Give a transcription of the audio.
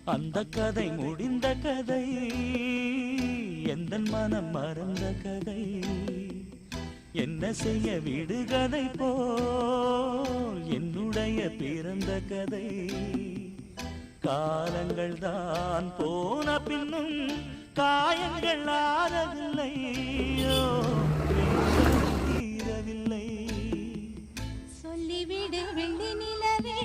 அந்த கதை முடிந்த கதை, எந்த மனம் மறந்த கதை. என்ன செய்ய விடுகதை போல் என்னுடைய பிறந்த கதை. காலங்கள் தான் போன பின்னும் காயங்கள் ஆறவில்லை, தீரவில்லை. சொல்லிவிடு வெள்ளி நிலவே